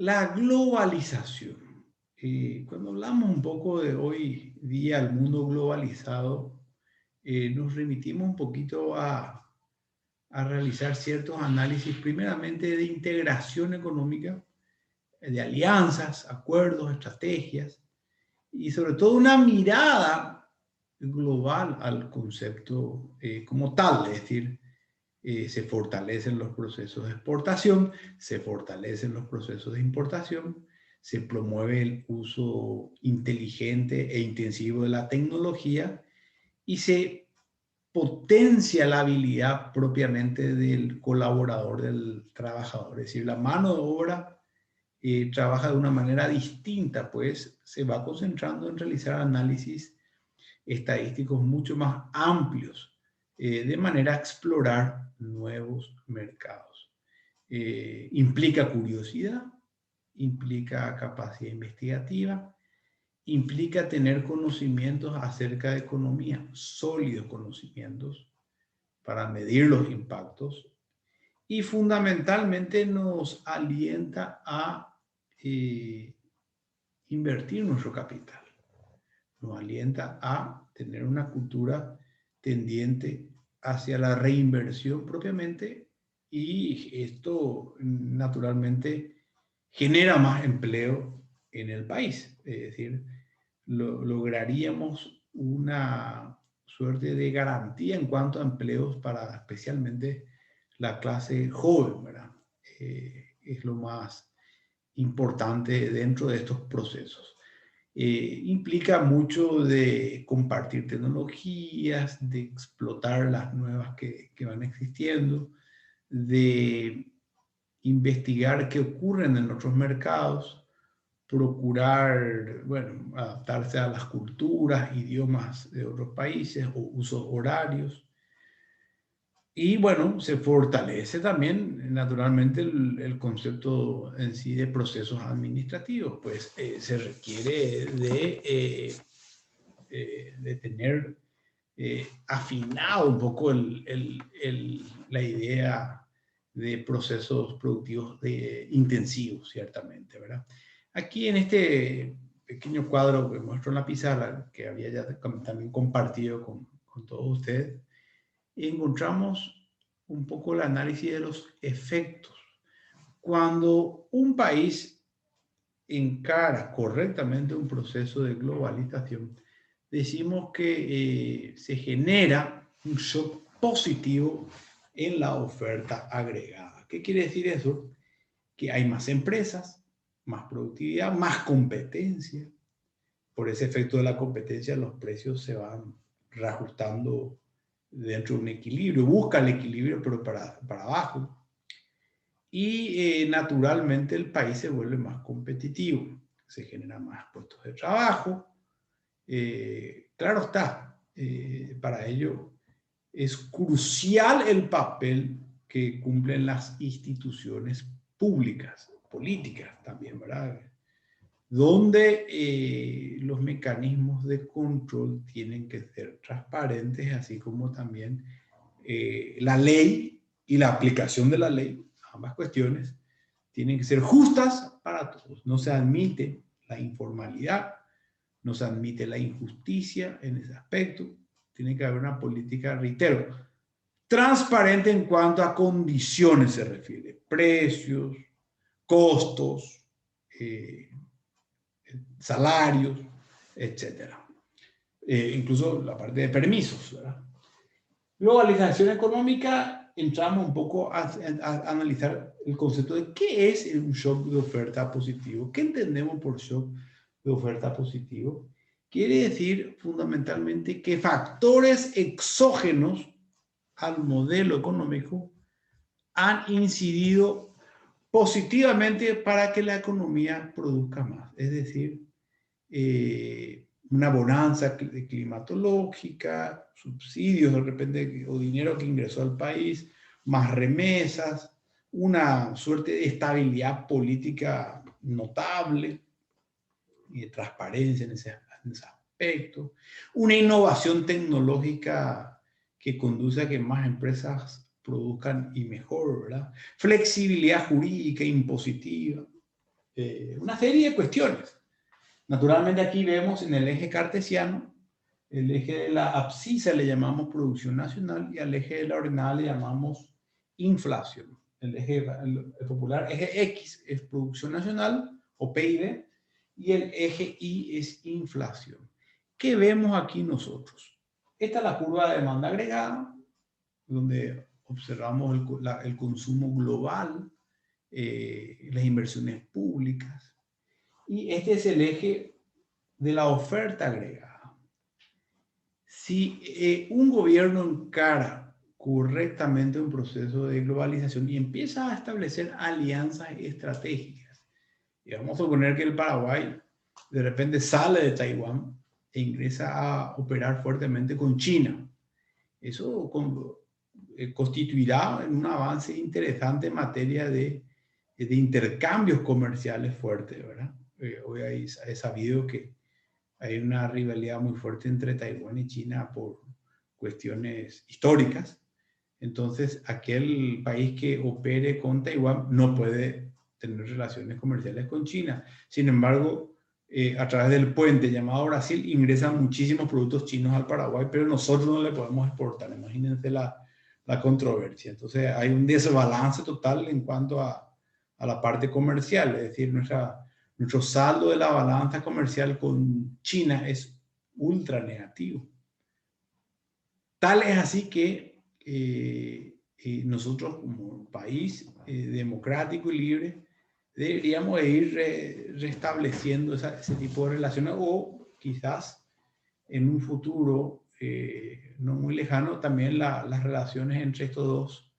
La globalización. Cuando hablamos un poco de hoy día el mundo globalizado, nos remitimos un poquito a realizar ciertos análisis, primeramente de integración económica, de alianzas, acuerdos, estrategias, y sobre todo una mirada global al concepto como tal, es decir, se fortalecen los procesos de exportación, se fortalecen los procesos de importación, se promueve el uso inteligente e intensivo de la tecnología y se potencia la habilidad propiamente del colaborador, del trabajador. Es decir, la mano de obra trabaja de una manera distinta, pues se va concentrando en realizar análisis estadísticos mucho más amplios, de manera a explorar nuevos mercados. Implica curiosidad, implica capacidad investigativa, implica tener conocimientos acerca de economía, sólidos conocimientos para medir los impactos y fundamentalmente nos alienta a invertir nuestro capital. Nos alienta a tener una cultura tendiente hacia la reinversión propiamente y esto naturalmente genera más empleo en el país. Es decir, lograríamos una suerte de garantía en cuanto a empleos para especialmente la clase joven, ¿verdad? Es lo más importante dentro de estos procesos. Implica mucho de compartir tecnologías, de explotar las nuevas que van existiendo, de investigar qué ocurren en otros mercados, procurar, bueno, adaptarse a las culturas, idiomas de otros países o usos horarios. Y bueno, se fortalece también naturalmente el concepto en sí de procesos administrativos, pues se requiere de tener afinado un poco la idea de procesos productivos intensivos, ciertamente, ¿verdad? Aquí en este pequeño cuadro que muestro en la pizarra, que había ya también compartido con todos ustedes, encontramos un poco el análisis de los efectos. Cuando un país encara correctamente un proceso de globalización, decimos que se genera un shock positivo en la oferta agregada. ¿Qué quiere decir eso? Que hay más empresas, más productividad, más competencia. Por ese efecto de la competencia, los precios se van reajustando dentro de un equilibrio, busca el equilibrio, pero para abajo. Y naturalmente el país se vuelve más competitivo, se generan más puestos de trabajo. Claro está, para ello es crucial el papel que cumplen las instituciones públicas, políticas también, ¿verdad? Donde los mecanismos de control tienen que ser transparentes, así como también la ley y la aplicación de la ley, ambas cuestiones, tienen que ser justas para todos. No se admite la informalidad, no se admite la injusticia en ese aspecto. Tiene que haber una política, reitero, transparente en cuanto a condiciones se refiere, precios, costos, salarios, etcétera. Incluso la parte de permisos, ¿verdad? Globalización económica, entramos un poco a analizar el concepto de qué es un shock de oferta positivo. ¿Qué entendemos por shock de oferta positivo? Quiere decir fundamentalmente que factores exógenos al modelo económico han incidido positivamente para que la economía produzca más. Es decir, una bonanza climatológica, subsidios de repente o dinero que ingresó al país, más remesas, una suerte de estabilidad política notable y de transparencia en ese aspecto, una innovación tecnológica que conduce a que más empresas produzcan y mejor, ¿verdad? Flexibilidad jurídica impositiva, una serie de cuestiones. Naturalmente aquí vemos en el eje cartesiano, el eje de la abscisa le llamamos producción nacional y al eje de la ordenada le llamamos inflación. El eje el popular, eje X es producción nacional o PIB y el eje Y es inflación. ¿Qué vemos aquí nosotros? Esta es la curva de demanda agregada, donde observamos el consumo global, las inversiones públicas. Y este es el eje de la oferta agregada. Si un gobierno encara correctamente un proceso de globalización y empieza a establecer alianzas estratégicas, y vamos a suponer que el Paraguay de repente sale de Taiwán e ingresa a operar fuertemente con China, eso constituirá un avance interesante en materia de intercambios comerciales fuertes, ¿verdad? Hoy he sabido que hay una rivalidad muy fuerte entre Taiwán y China por cuestiones históricas. Entonces, aquel país que opere con Taiwán no puede tener relaciones comerciales con China. Sin embargo, a través del puente llamado Brasil ingresan muchísimos productos chinos al Paraguay, pero nosotros no le podemos exportar. Imagínense la controversia. Entonces, hay un desbalance total en cuanto a la parte comercial, es decir, nuestro saldo de la balanza comercial con China es ultra negativo. Tal es así que nosotros como país democrático y libre deberíamos ir restableciendo ese tipo de relaciones o quizás en un futuro no muy lejano también las relaciones entre estos dos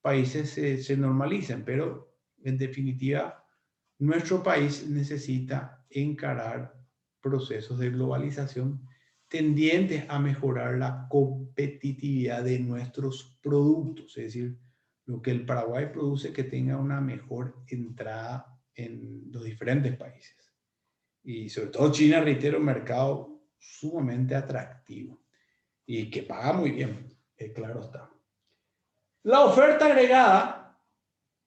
países se normalicen, pero en definitiva nuestro país necesita encarar procesos de globalización tendientes a mejorar la competitividad de nuestros productos, es decir, lo que el Paraguay produce que tenga una mejor entrada en los diferentes países. Y sobre todo China, reitero, un mercado sumamente atractivo y que paga muy bien, claro está. La oferta agregada,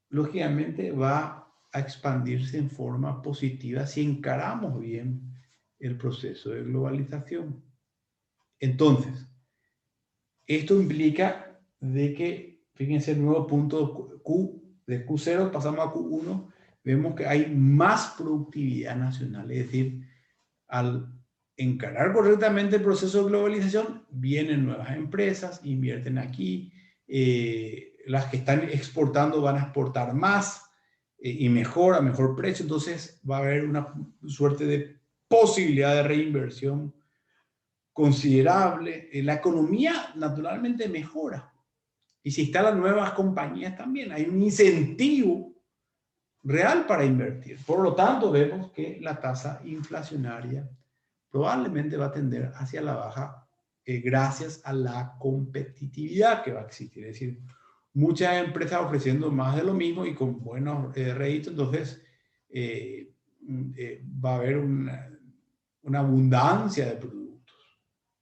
lógicamente, va a expandirse en forma positiva si encaramos bien el proceso de globalización. Entonces, esto implica de que, fíjense, el nuevo punto Q, de Q0 pasamos a Q1, vemos que hay más productividad nacional, es decir, al encarar correctamente el proceso de globalización, vienen nuevas empresas, invierten aquí, las que están exportando van a exportar más y mejor, a mejor precio, entonces va a haber una suerte de posibilidad de reinversión considerable. La economía naturalmente mejora y se instalan nuevas compañías también, hay un incentivo real para invertir. Por lo tanto, vemos que la tasa inflacionaria probablemente va a tender hacia la baja gracias a la competitividad que va a existir. Es decir, muchas empresas ofreciendo más de lo mismo y con buenos réditos, entonces va a haber una abundancia de productos.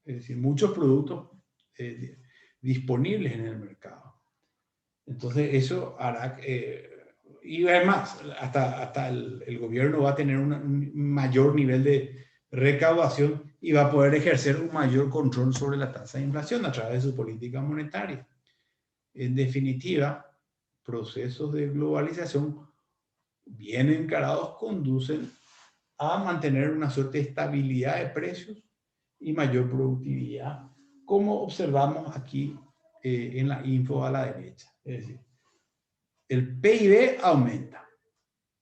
Es decir, muchos productos disponibles en el mercado. Entonces eso hará y además hasta el gobierno va a tener un mayor nivel de recaudación y va a poder ejercer un mayor control sobre la tasa de inflación a través de su política monetaria. En definitiva, procesos de globalización bien encarados conducen a mantener una suerte de estabilidad de precios y mayor productividad, como observamos aquí en la info a la derecha. Es decir, el PIB aumenta,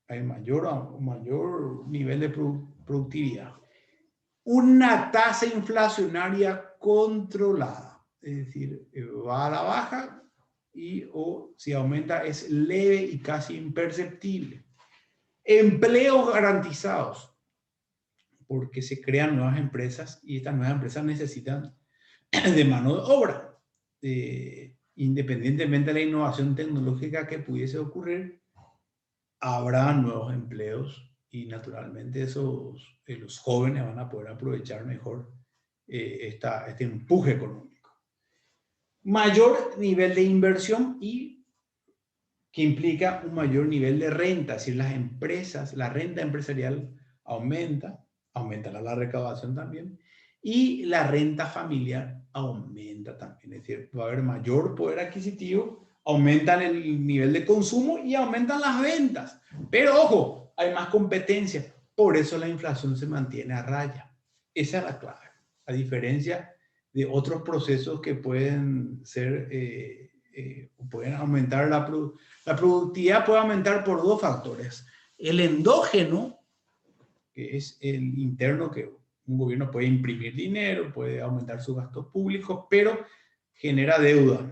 hay mayor nivel de productividad. Una tasa inflacionaria controlada, es decir, va a la baja o si aumenta es leve y casi imperceptible. Empleos garantizados, porque se crean nuevas empresas y estas nuevas empresas necesitan de mano de obra. Independientemente de la innovación tecnológica que pudiese ocurrir, habrá nuevos empleos y naturalmente los jóvenes van a poder aprovechar mejor este empuje económico. Mayor nivel de inversión y que implica un mayor nivel de renta, es decir, las empresas, la renta empresarial aumenta, aumentará la recaudación también, y la renta familiar aumenta también, es decir, va a haber mayor poder adquisitivo, aumentan el nivel de consumo y aumentan las ventas. Pero ojo, hay más competencia, por eso la inflación se mantiene a raya. Esa es la clave, a diferencia de otros procesos que pueden ser, pueden aumentar la productividad puede aumentar por dos factores. El endógeno, que es el interno, que un gobierno puede imprimir dinero, puede aumentar sus gastos públicos, pero genera deuda.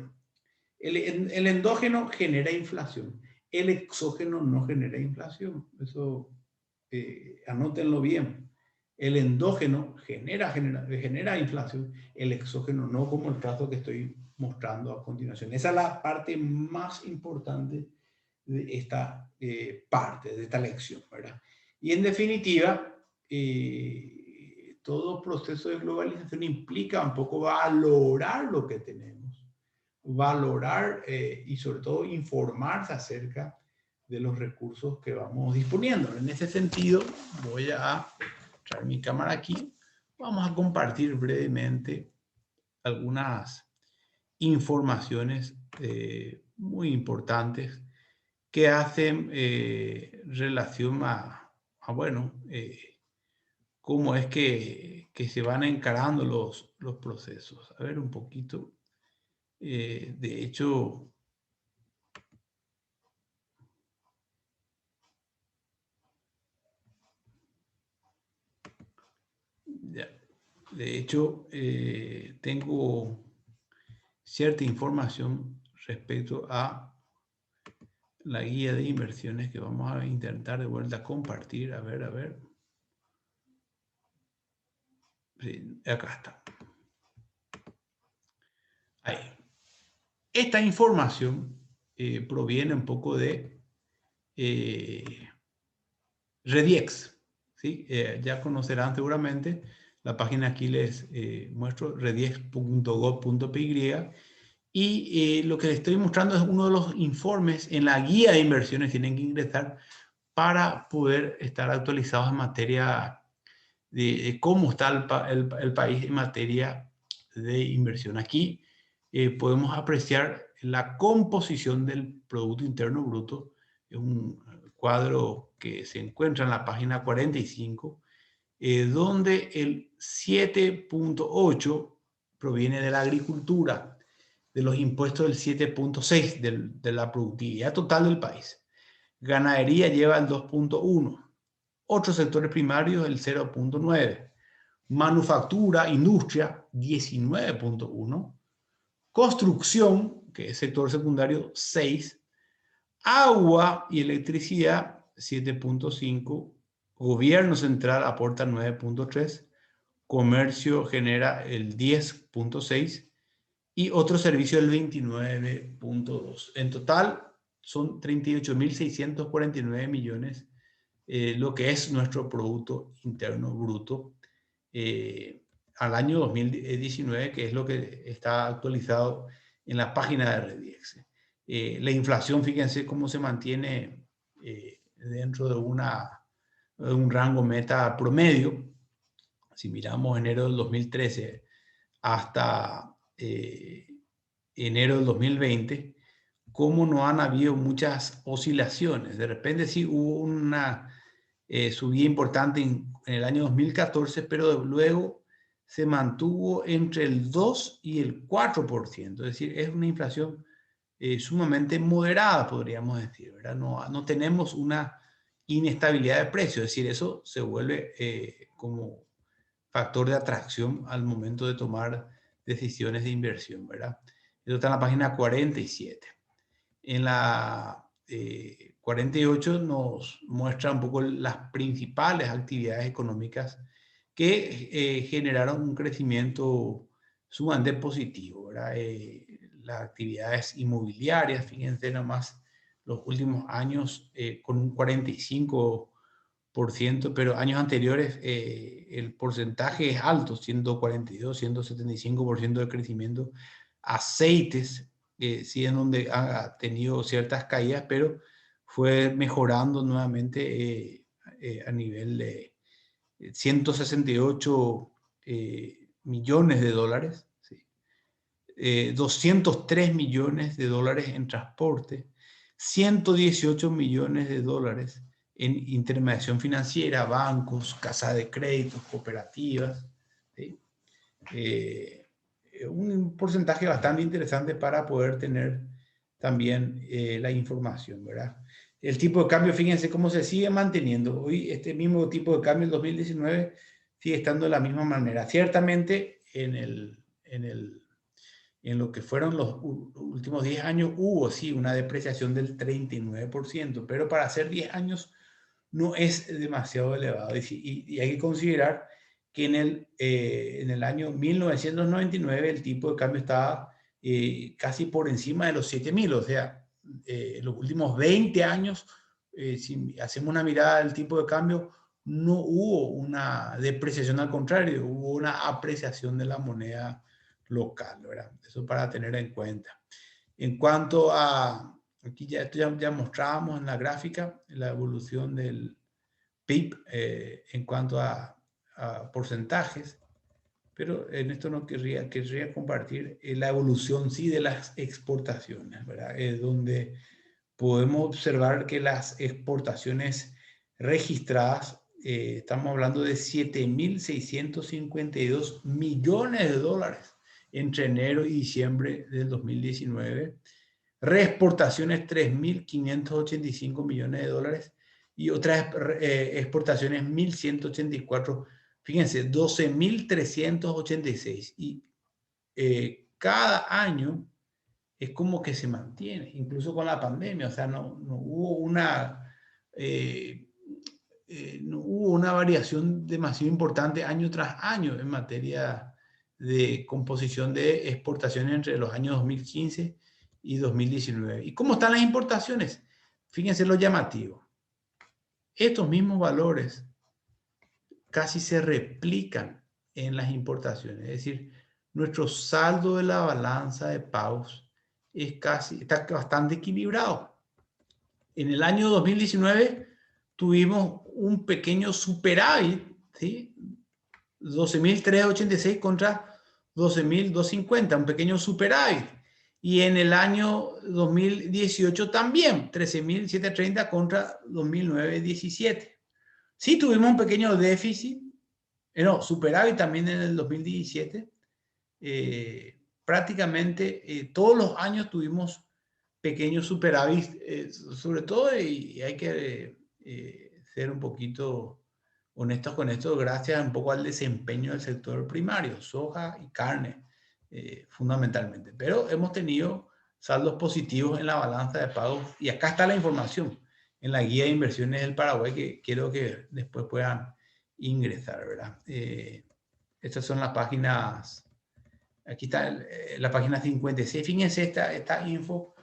El endógeno genera inflación. El exógeno no genera inflación. Eso anótenlo bien. El endógeno genera inflación. El exógeno no, como el caso que estoy mostrando a continuación. Esa es la parte más importante de esta parte, de esta lección, ¿verdad? Y en definitiva, todo proceso de globalización implica un poco valorar lo que tenemos, valorar y sobre todo informarse acerca de los recursos que vamos disponiendo. En ese sentido, voy a traer mi cámara aquí. Vamos a compartir brevemente algunas informaciones muy importantes que hacen relación bueno, cómo es que se van encarando los procesos. A ver un poquito. De hecho, tengo cierta información respecto a la guía de inversiones que vamos a intentar de vuelta a compartir. A ver. Sí, acá está. Ahí. Esta información proviene un poco de Rediex. ¿Sí? Ya conocerán seguramente. La página aquí les muestro, rediex.gov.py. Y lo que les estoy mostrando es uno de los informes en la guía de inversiones. Tienen que ingresar para poder estar actualizados en materia de cómo está el país en materia de inversión. Aquí podemos apreciar la composición del Producto Interno Bruto. Es un cuadro que se encuentra en la página 45, donde el 7.8 proviene de la agricultura, de los impuestos del 7.6 de la productividad total del país. Ganadería lleva el 2.1. Otros sectores primarios el 0.9. Manufactura, industria, 19.1. Construcción, que es sector secundario, 6. Agua y electricidad, 7.5. Gobierno central aporta 9.3. Comercio genera el 10.6. Y otro servicio el 29.2. En total son 38.649 millones, lo que es nuestro Producto Interno Bruto al año 2019, que es lo que está actualizado en la página de Rediex. La inflación, fíjense cómo se mantiene dentro de un rango meta promedio. Si miramos enero del 2013 hasta enero del 2020, cómo no han habido muchas oscilaciones. De repente sí hubo una subida importante en el año 2014, pero luego se mantuvo entre el 2 y el 4%. Es decir, es una inflación sumamente moderada, podríamos decir, ¿verdad? No tenemos una inestabilidad de precios, es decir, eso se vuelve como factor de atracción al momento de tomar decisiones de inversión, ¿verdad? Eso está en la página 47. En la 48 nos muestra un poco las principales actividades económicas que generaron un crecimiento sumamente positivo, ¿verdad? Las actividades inmobiliarias, fíjense nomás, los últimos años con un 45%, pero años anteriores el porcentaje es alto, 142, 175% de crecimiento. Aceites, sí en donde ha tenido ciertas caídas, pero fue mejorando nuevamente a nivel de 168 millones de dólares, ¿sí? 203 millones de dólares en transporte, 118 millones de dólares en intermediación financiera, bancos, casas de créditos, cooperativas, ¿sí? Un porcentaje bastante interesante para poder tener también la información, ¿verdad? El tipo de cambio, fíjense cómo se sigue manteniendo. Hoy este mismo tipo de cambio en 2019 sigue estando de la misma manera. Ciertamente en lo que fueron los últimos 10 años hubo sí una depreciación del 39%, pero para hacer 10 años no es demasiado elevado. Y hay que considerar que en el año 1999 el tipo de cambio estaba casi por encima de los 7.000, o sea, en los últimos 20 años, si hacemos una mirada del tipo de cambio, no hubo una depreciación, al contrario, hubo una apreciación de la moneda local, ¿verdad? Eso para tener en cuenta. En cuanto a, aquí ya mostrábamos en la gráfica la evolución del PIB en cuanto a porcentajes, pero en esto no querría compartir la evolución sí de las exportaciones, ¿verdad? Es donde podemos observar que las exportaciones registradas, estamos hablando de 7.652 millones de dólares entre enero y diciembre del 2019, reexportaciones 3.585 millones de dólares y otras exportaciones 1.184, fíjense, 12.386. Y cada año es como que se mantiene, incluso con la pandemia, o sea, no hubo no hubo una variación demasiado importante año tras año en materia de composición de exportaciones entre los años 2015 y 2019. ¿Y cómo están las importaciones? Fíjense lo llamativo. Estos mismos valores casi se replican en las importaciones, es decir, nuestro saldo de la balanza de pagos está bastante equilibrado. En el año 2019 tuvimos un pequeño superávit, ¿sí? 12.386 contra 12.250, un pequeño superávit. Y en el año 2018 también, 13.730 contra 2.917. Sí tuvimos un pequeño déficit, no, superávit también en el 2017. Prácticamente todos los años tuvimos pequeños superávit, sobre todo, y hay que ser un poquito honestos con esto, gracias un poco al desempeño del sector primario, soja y carne, fundamentalmente. Pero hemos tenido saldos positivos en la balanza de pagos y acá está la información en la guía de inversiones del Paraguay que quiero que después puedan ingresar, ¿verdad? Estas son las páginas, aquí está la página 56. Fíjense esta info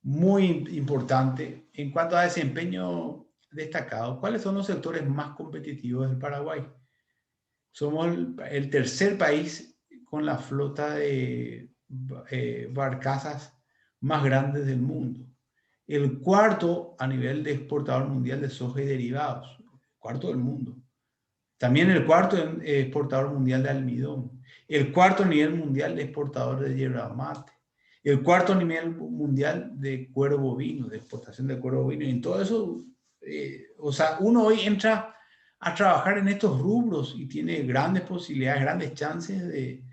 muy importante en cuanto a desempeño destacado. ¿Cuáles son los sectores más competitivos del Paraguay? Somos el tercer país con la flota de barcazas más grandes del mundo. El cuarto a nivel de exportador mundial de soja y derivados. Cuarto del mundo. También el cuarto exportador mundial de almidón. El cuarto nivel mundial de exportador de yerba mate. El cuarto nivel mundial de cuero bovino, de exportación de cuero bovino. Y en todo eso, o sea, uno hoy entra a trabajar en estos rubros y tiene grandes posibilidades, grandes chances de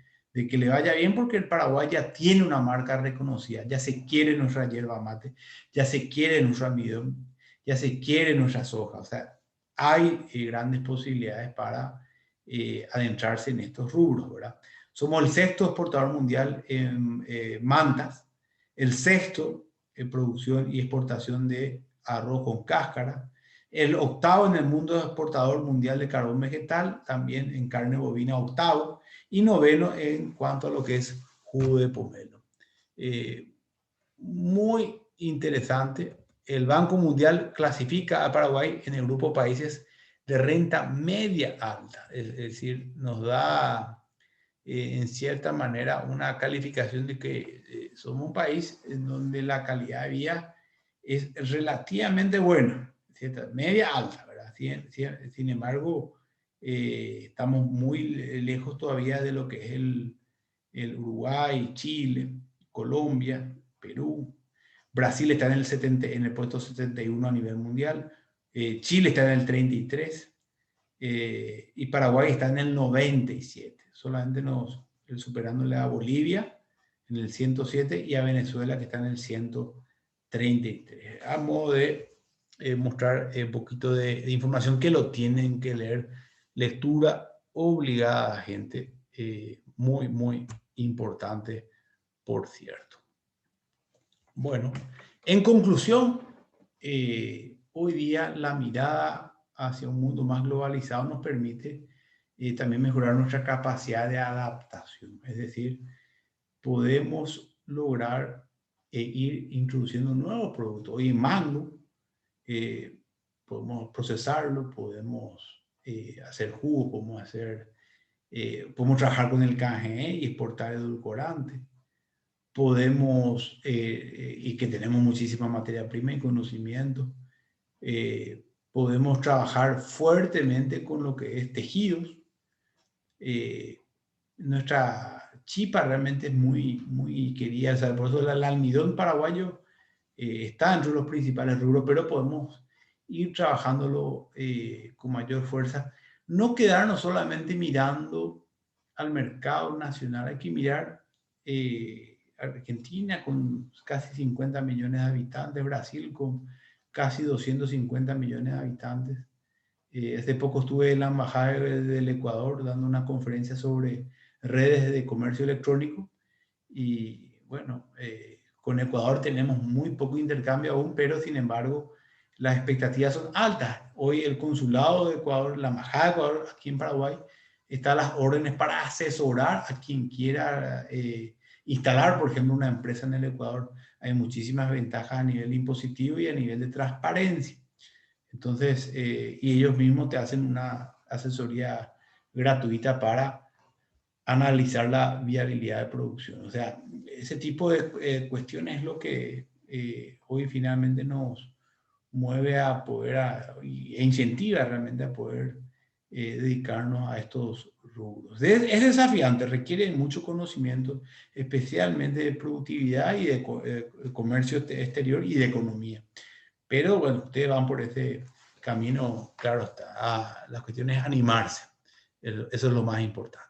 que le vaya bien porque el Paraguay ya tiene una marca reconocida, ya se quiere nuestra yerba mate, ya se quiere nuestro almidón, ya se quiere nuestra soja, o sea, hay grandes posibilidades para adentrarse en estos rubros, ¿verdad? Somos el sexto exportador mundial en mantas, el sexto en producción y exportación de arroz con cáscara, el octavo en el mundo exportador mundial de carbón vegetal, también en carne bovina octavo, y noveno en cuanto a lo que es jugo de pomelo. Muy interesante. El Banco Mundial clasifica a Paraguay en el grupo de países de renta media alta, es decir, nos da en cierta manera una calificación de que somos un país en donde la calidad de vida es relativamente buena, ¿cierto? Media alta, ¿verdad? Sin embargo, estamos muy lejos todavía de lo que es el Uruguay, Chile, Colombia, Perú. Brasil está en el puesto 71 a nivel mundial. Chile está en el 33 y Paraguay está en el 97. Solamente superándole a Bolivia en el 107 y a Venezuela que está en el 133. A modo de mostrar un poquito de información que lo tienen que leer. Lectura obligada, gente. Muy, muy importante, por cierto. Bueno, en conclusión, hoy día la mirada hacia un mundo más globalizado nos permite también mejorar nuestra capacidad de adaptación. Es decir, podemos lograr ir introduciendo nuevos productos. Hoy en Mango podemos procesarlo, podemos hacer jugo, podemos trabajar con el KGE y exportar edulcorante. Podemos, y que tenemos muchísima materia prima y conocimiento, podemos trabajar fuertemente con lo que es tejidos. Nuestra chipa realmente es muy, muy querida, o sea, por eso el almidón paraguayo está entre los principales rubros, pero podemos ir trabajándolo con mayor fuerza. No quedarnos solamente mirando al mercado nacional, hay que mirar Argentina con casi 50 millones de habitantes, Brasil con casi 250 millones de habitantes. Hace poco estuve en la Embajada del Ecuador dando una conferencia sobre redes de comercio electrónico y bueno, con Ecuador tenemos muy poco intercambio aún, pero sin embargo las expectativas son altas. Hoy el consulado de Ecuador, la Embajada de Ecuador aquí en Paraguay, está a las órdenes para asesorar a quien quiera instalar, por ejemplo, una empresa en el Ecuador. Hay muchísimas ventajas a nivel impositivo y a nivel de transparencia. Entonces, y ellos mismos te hacen una asesoría gratuita para analizar la viabilidad de producción. O sea, ese tipo de cuestiones es lo que hoy finalmente nos mueve a poder e incentiva realmente a poder dedicarnos a estos rubros. Es desafiante, requiere mucho conocimiento, especialmente de productividad y de comercio exterior y de economía. Pero bueno, ustedes van por ese camino, claro está. La cuestión es animarse. Eso es lo más importante.